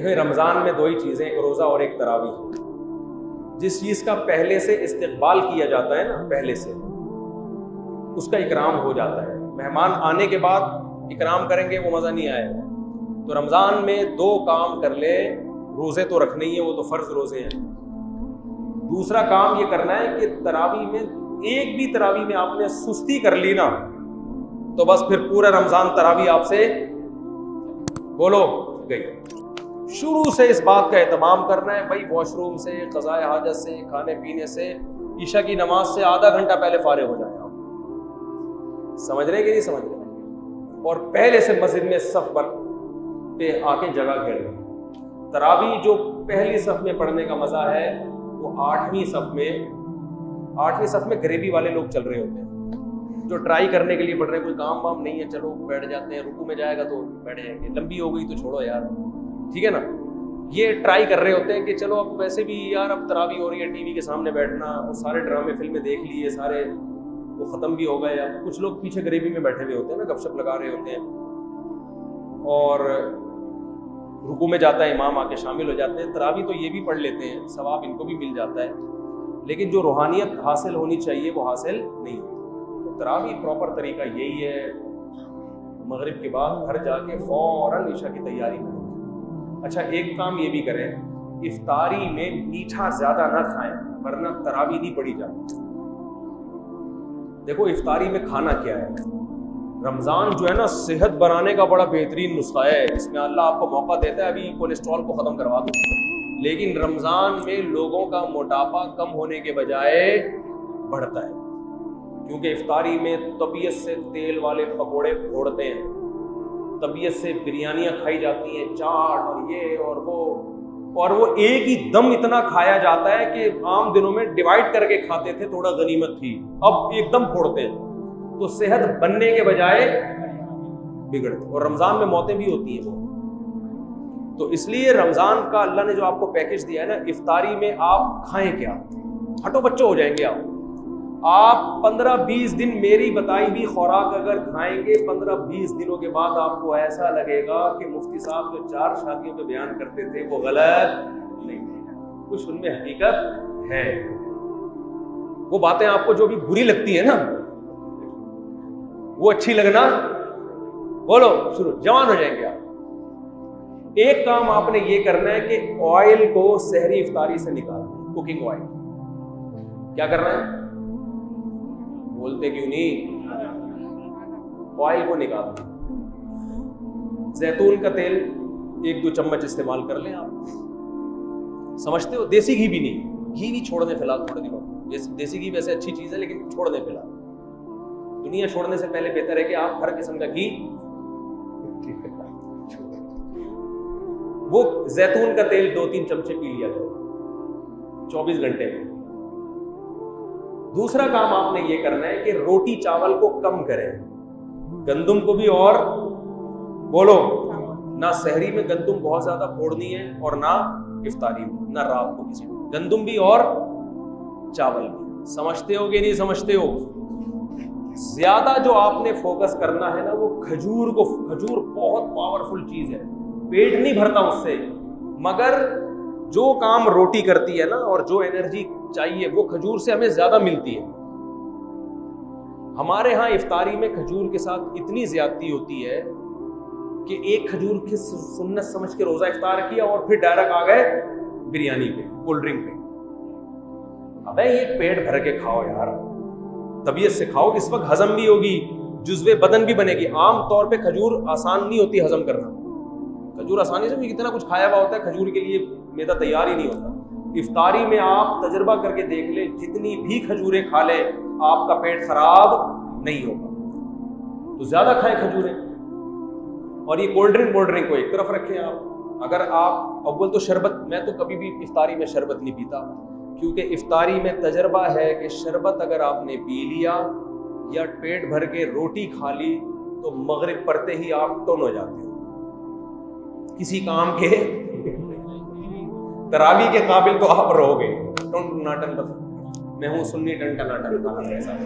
देखो रमज़ान में दो ही चीज़ें, एक रोज़ा और एक तरावी। जिस चीज़ का पहले से इस्तिकबाल किया जाता है ना, पहले से उसका इकराम हो जाता है। मेहमान आने के बाद इकराम करेंगे वो मज़ा नहीं आएगा। तो रमज़ान में दो काम कर ले, रोज़े तो रखने ही है, वो तो फ़र्ज़ रोज़े हैं। दूसरा काम ये करना है कि तरावी में, एक भी तरावी में आपने सुस्ती कर ली ना, तो बस फिर पूरा रमज़ान तरावी आपसे बोलो गई। शुरू से इस बात का एहतमाम करना है भाई, वॉशरूम से, क़ज़ाए हाजत से, खाने पीने से, ईशा की नमाज से आधा घंटा पहले फारिग हो जाए आप। समझ रहे कि नहीं समझ रहे? और पहले से मस्जिद में सफ पे आके जगह घेर लें। तरावी जो पहली सफ में पढ़ने का मजा है वो आठवीं सफ में गरीबी वाले लोग चल रहे होते हैं, जो ट्राई करने के लिए पढ़ रहे हैं। कोई काम वाम नहीं है, चलो बैठ जाते हैं, रुकू में जाएगा तो बैठ जाएंगे, लंबी हो गई तो छोड़ो यार, ठीक है ना। ये ट्राई कर रहे होते हैं कि चलो अब वैसे भी यार अब तरावी हो रही है, टीवी के सामने बैठना, वो सारे ड्रामे फिल्में देख लिए सारे, वो ख़त्म भी हो गए। अब कुछ लोग पीछे गरीबी में बैठे हुए होते हैं ना, गपशप लगा रहे होते हैं, और रुकू में जाता है इमाम, आके शामिल हो जाते हैं। तरावी तो ये भी पढ़ लेते हैं, सवाब इनको भी मिल जाता है, लेकिन जो रूहानियत हासिल होनी चाहिए वो हासिल नहीं होती। तो तरावी प्रॉपर तरीका यही है, मगरिब के बाद घर जाके फ़ौरन ईशा की तैयारी करें। अच्छा, एक काम ये भी करें, इफ्तारी में मीठा ज़्यादा ना खाएं, वरना तरावी नहीं पड़ी जाती। देखो इफ्तारी में खाना क्या है, रमज़ान जो है ना, सेहत बनाने का बड़ा बेहतरीन नुस्खा है। इसमें अल्लाह आपको मौका देता है, अभी कोलेस्ट्रॉल को ख़त्म करवा दो। लेकिन रमज़ान में लोगों का मोटापा कम होने के बजाय बढ़ता है, क्योंकि इफ्तारी में तबीयत से तेल वाले पकोड़े फोड़ते हैं, तबीयत से बिरयानियाँ खाई जाती हैं, चाट और ये और वो एक ही दम इतना खाया जाता है कि आम दिनों में डिवाइड करके खाते थे, थोड़ा गनीमत थी, अब एकदम फोड़ते हैं। तो सेहत बनने के बजाय बिगड़ती, और रमज़ान में मौतें भी होती हैं वो। तो इसलिए रमज़ान का अल्लाह ने जो आपको पैकेज दिया है ना, इफ्तारी में आप खाएं क्या, हटो बच्चों हो जाएंगे आप 15-20 दिन मेरी बताई हुई खुराक अगर खाएंगे, 15-20 दिनों के बाद आपको ऐसा लगेगा कि मुफ्ती साहब जो 4 शादियों पे बयान करते थे वो गलत नहीं, कुछ उनमें हकीकत है। वो बातें आपको जो भी बुरी लगती है ना, वो अच्छी लगना बोलो शुरू, जवान हो जाएंगे आप। एक काम आपने ये करना है कि ऑयल को सहरी इफ्तारी से निकालना, कुकिंग ऑयल। क्या करना है, बोलते क्यों नहीं, ऑयल को निकालना। जैतून का तेल 1-2 चम्मच इस्तेमाल कर लें आप, समझते हो। देसी घी भी नहीं, घी भी छोड़ दें फिलहाल थोड़े दिनों। देसी घी वैसे अच्छी चीज है, लेकिन छोड़ दें फिलहाल। दुनिया छोड़ने से पहले बेहतर है कि आप हर किस्म का घी, वो जैतून का तेल 2-3 चमचे पी लिया करो 24 घंटे में। दूसरा काम आपने ये करना है कि रोटी चावल को कम करें, गंदुम को भी, और बोलो ना सहरी में गंदुम बहुत ज्यादा फोड़नी है, और ना इफ्तारी में, ना रात को किसी में, गंदुम भी और चावल भी। समझते हो कि नहीं समझते हो? ज्यादा जो आपने फोकस करना है ना, वो खजूर बहुत पावरफुल चीज है, पेट नहीं भरता उससे, मगर जो काम रोटी करती है ना, और जो एनर्जी चाहिए वो खजूर से हमें ज्यादा मिलती है। हमारे यहाँ इफ्तारी में खजूर के साथ इतनी ज्यादती होती है कि एक खजूर की सुन्नत समझ के रोजा इफ्तार किया और फिर डायरेक्ट आ गए बिरयानी पे, कोल्ड ड्रिंक पे। अबे ये पेट भर के खाओ यार, तबीयत से खाओ, इस वक्त हजम भी होगी, जुज़्वे बदन भी बनेगी। आम तौर पे खजूर आसान नहीं होती हजम करना, खजूर आसानी से भी कितना कुछ खाया हुआ होता है, खजूर के लिए मैदा तैयार ही नहीं होता। इफ्तारी में आप तजर्बा करके देख ले, जितनी भी खजूरें खा ले आपका पेट खराब नहीं होगा। तो ज्यादा खाएं खजूरें, और ये कोल्ड ड्रिंक को एक तरफ रखें आप। अगर आप अव्वल तो शरबत, मैं तो कभी भी इफ्तारी में शरबत नहीं पीता, क्योंकि इफ्तारी में तजर्बा है कि शरबत अगर आपने पी लिया या पेट भर के रोटी खा ली तो मगरिब पड़ते ही आप टोन हो जाते हो, किसी काम के तरावी के काबिल तो आप रहोगे। टनाटन, बस मैं हूँ सुन्नी टनाटन वाला हिसाब,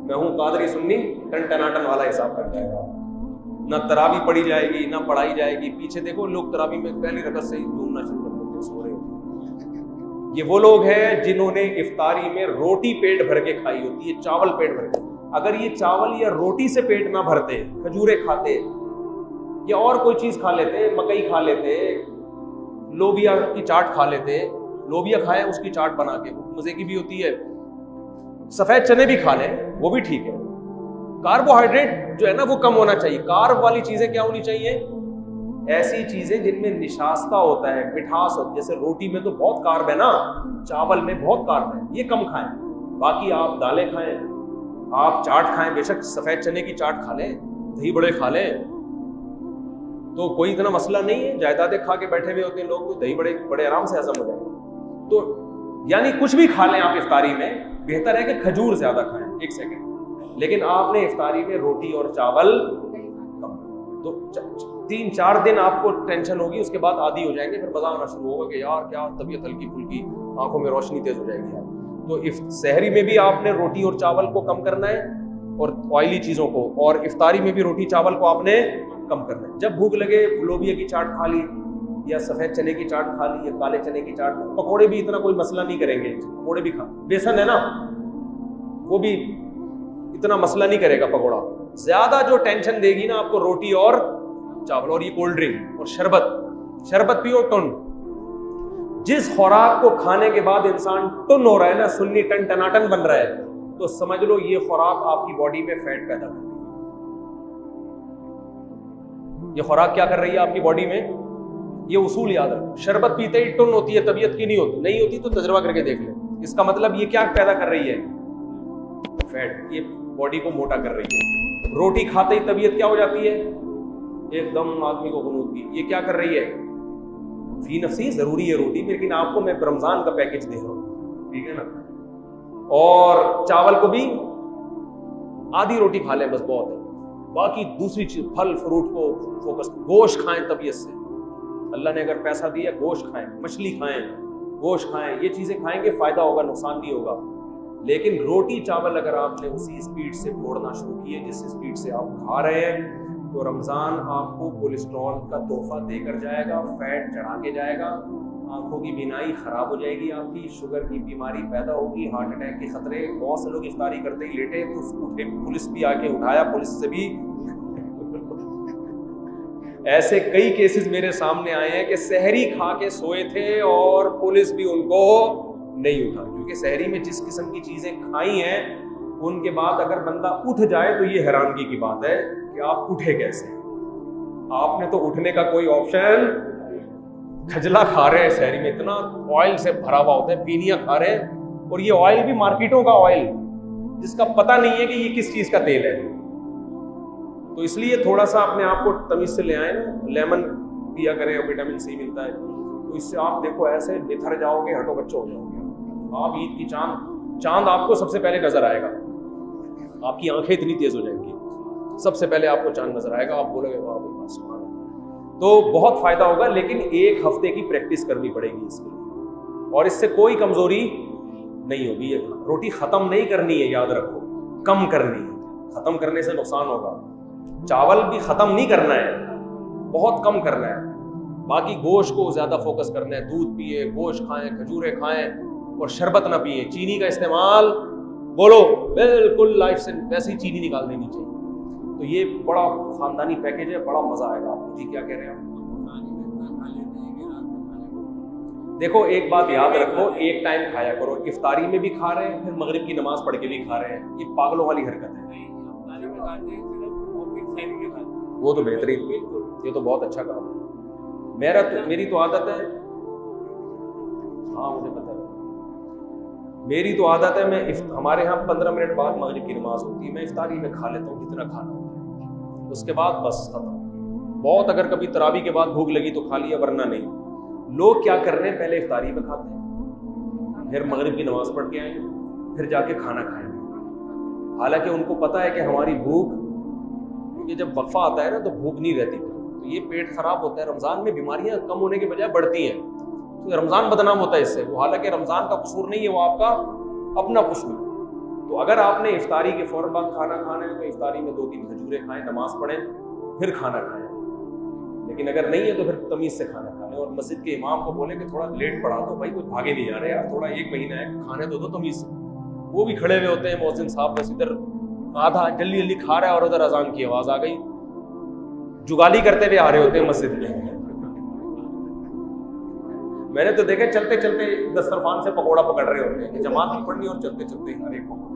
मैं हूँ कादरी सुन्नी टनाटन वाला हिसाब कर जाएगा। ना तरावी पढ़ी जाएगी ना पढ़ाई जाएगी। पीछे देखो लोग तरावी में पहली रकअत से ही घूमना शुरू कर देते हैं, सो रहे होते। ये वो लोग हैं जिन्होंने इफ्तारी में रोटी पेट भर के खाई होती है, चावल पेट भर के। अगर ये चावल या रोटी से पेट ना भरते, खजूरें खाते या और कोई चीज खा लेते, मकई खा लेते, लोबिया की चाट खा लेते, लोबिया खाए उसकी चाट बना के, मजे की भी होती है, सफेद चने भी खा लें वो भी ठीक है। कार्बोहाइड्रेट जो है ना वो कम होना चाहिए। कार्ब वाली चीजें क्या होनी चाहिए? ऐसी चीजें जिनमें निशास्ता होता है, मिठास होती है। जैसे रोटी में तो बहुत कार्ब है ना, चावल में बहुत कार्ब है, ये कम खाएं। बाकी आप दालें खाएं, आप चाट खाएं, बेशक सफेद चने की चाट खा लें, दही बड़े खा लें, तो कोई इतना मसला नहीं है। जायदादें खा के बैठे हुए होते हैं लोग, तो दही बड़े बड़े आराम से हजम हो जाएंगे। तो यानी कुछ भी खा लें आप इफ्तारी में, बेहतर है कि खजूर ज्यादा खाएं। एक सेकेंड, लेकिन आपने इफ्तारी में रोटी और चावल कम, तो 3-4 दिन आपको टेंशन होगी, उसके बाद आदी हो जाएंगे, फिर मजा आना शुरू होगा कि यार क्या तबीयत हल्की फुल्की, आंखों में रोशनी तेज हो जाएगी यार। तो सहरी में भी आपने रोटी और चावल को कम करना है और ऑयली चीजों को, और इफ्तारी में भी रोटी चावल को आपने कम करना है। जब भूख लगे लोबिया की चाट खा ली या सफेद चने की चाट खा ली या काले चने की चाट, पकोड़े भी इतना कोई मसला नहीं करेंगे, पकोड़े भी खा, बेसन है ना वो भी इतना मसला नहीं करेगा पकोड़ा। ज्यादा जो टेंशन देगी ना आपको रोटी और चावल और ये कोल्ड ड्रिंक और शरबत पियो टुन। जिस खुराक को खाने के बाद इंसान टुन हो रहा है ना, सुन्नी टन टनाटन बन रहा है, तो समझ लो ये खुराक आपकी बॉडी में फैट पैदा कर रही है। ये खुराक क्या कर रही है आपकी बॉडी में? ये उसूल याद रखो। शरबत पीते ही टुन होती है, तबीयत की नहीं होती तो तजर्बा करके देख ले। इसका मतलब ये क्या पैदा कर रही है? फैट। ये बॉडी को मोटा कर रही है। रोटी खाते ही तबीयत क्या हो जाती है? एकदम आदमी को गुनूद की। ये क्या कर रही है? फी नफसी जरूरी है रोटी, लेकिन आपको मैं रमजान का पैकेज दे रहा हूं, ठीक है ना। और चावल को भी आधी रोटी खा लें बस, बहुत है। बाकी दूसरी चीज फल फ्रूट को फोकस, गोश्त खाएं तबीयत से। अल्लाह ने अगर पैसा दिया, गोश्त खाएं, मछली खाएं, गोश्त खाएं, ये चीजें खाएंगे फायदा होगा, नुकसान नहीं होगा। लेकिन रोटी चावल अगर आपने उसी स्पीड से फोड़ना शुरू किए जिस स्पीड से आप खा रहे हैं, तो रमजान आपको कोलेस्ट्रॉल का तोहफा देकर जाएगा, फैट चढ़ा के जाएगा, आंखों की बीनाई खराब हो जाएगी आपकी, शुगर की बीमारी पैदा होगी, हार्ट अटैक के खतरे। बहुत से लोग इफ्तारी करते ही लेटे तो उठे, पुलिस भी आके उठाया, पुलिस से भी ऐसे कई केसेस मेरे सामने आए हैं कि सहरी खा के सोए थे और पुलिस भी उनको नहीं उठा, क्योंकि सहरी में जिस किस्म की चीजें खाई हैं उनके बाद अगर बंदा उठ जाए तो ये हैरानगी की बात है कि आप उठे कैसे। आपने तो उठने का कोई ऑप्शन, खजला खा रहे हैं सहरी में, इतना ऑयल से भरा हुआ होता है, पीनिया खा रहे हैं, और ये ऑयल भी मार्केटों का ऑयल जिसका पता नहीं है कि ये किस चीज का तेल है। तो इसलिए थोड़ा सा अपने आप को तमीज से ले आए ना, लेमन पिया करें और विटामिन सी मिलता है, तो इससे आप देखो ऐसे निथर जाओगे, हटो बच्चो हो जाओगे। आप ईद की चांद आपको सबसे पहले नजर आएगा, आपकी आंखें इतनी तेज हो जाएंगी, सबसे पहले आपको चांद नजर आएगा, आप बोलोगे वाह भाई सुभान अल्लाह। तो बहुत फायदा होगा, लेकिन 1 हफ्ते की प्रैक्टिस करनी पड़ेगी इसके लिए, और इससे कोई कमजोरी नहीं होगी। ये रोटी खत्म नहीं करनी है, याद रखो, कम करनी है। खत्म करने से नुकसान होगा। चावल भी खत्म नहीं करना है, बहुत कम करना है। बाकी गोश्त को ज्यादा फोकस करना है, दूध पिए, गोश्त खाएं, खजूरें खाएं और शरबत ना पिए। चीनी का इस्तेमाल बोलो बिल्कुल लाइफ से वैसे ही चीनी निकाल देनी चाहिए। तो ये बड़ा खानदानी पैकेज है, बड़ा मजा आएगा आपको। जी क्या कह रहे हैं आप? देखो एक बात याद रखो, एक टाइम खाया करो। इफ्तारी में भी खा रहे हैं, फिर मगरिब की नमाज पढ़ के भी खा रहे हैं, ये पागलों वाली हरकत है। वो तो बेहतरीन, ये तो बहुत अच्छा काम है। मेरी तो आदत है, हाँ मुझे पता है, मेरी तो आदत है, मैं हमारे यहाँ 15 मिनट बाद मगरिब की नमाज होती है, मैं इफ्तारी में खा लेता हूँ जितना खाना होता है, उसके बाद बस खत्म। बहुत अगर कभी तरावी के बाद भूख लगी तो खा लिया, वरना नहीं। लोग क्या कर रहे हैं, पहले इफ्तारी में खाते हैं, फिर मगरिब की नमाज पढ़ के आएंगे, फिर जाके खाना खाएंगे। हालांकि उनको पता है कि हमारी भूख, क्योंकि जब वक्फा आता है ना तो भूख नहीं रहती, तो ये पेट खराब होता है। रमजान में बीमारियां कम होने के बजाय बढ़ती हैं, तो रमजान बदनाम होता है इससे। वो हालांकि रमजान का कसूर नहीं है, वो आपका अपना कसूर है। तो अगर आपने इफ्तारी के फौरन बाद खाना खाना है तो इफ्तारी में 2-3 खजूरें खाएं, नमाज पढ़ें, फिर खाना खाएं। लेकिन अगर नहीं है तो फिर तमीज से खाना खाएं। और मस्जिद के इमाम को बोले कि थोड़ा लेट पढ़ा दो भाई, कोई भागे नहीं जा रहे यार, थोड़ा 1 महीना है, खाने तो दो तमीज से। वो भी खड़े हुए होते हैं मौज़िन साहब, बस इधर आधा जल्दी जल्दी खा रहा है और उधर अजान की आवाज आ गई, जुगाली करते हुए आ रहे होते हैं मस्जिद में। मैंने तो देखा चलते चलते दस्तरखान से पकौड़ा पकड़ रहे होते हैं कि जमात नहीं पढ़नी और चलते चलते हर एक पकौड़ा।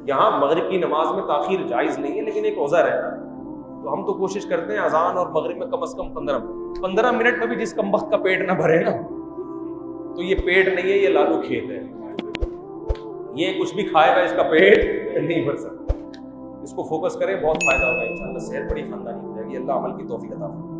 यहाँ मगरिब की नमाज में ताखीर जायज़ नहीं है, लेकिन एक औज़र है, तो हम तो कोशिश करते हैं अजान और मगरिब में कम से कम 15 मिनट में भी जिस कमबख्त का पेट ना भरे ना, तो ये पेट नहीं है, ये लालू खेत है। ये कुछ भी खाएगा इसका पेट नहीं भर सकता। इसको फोकस करें, बहुत फायदा होगा इंशाअल्लाह, सेहत बड़ी खानदानी हो जाएगी। अल्लाह अमल की तौफीक अता फरमाए।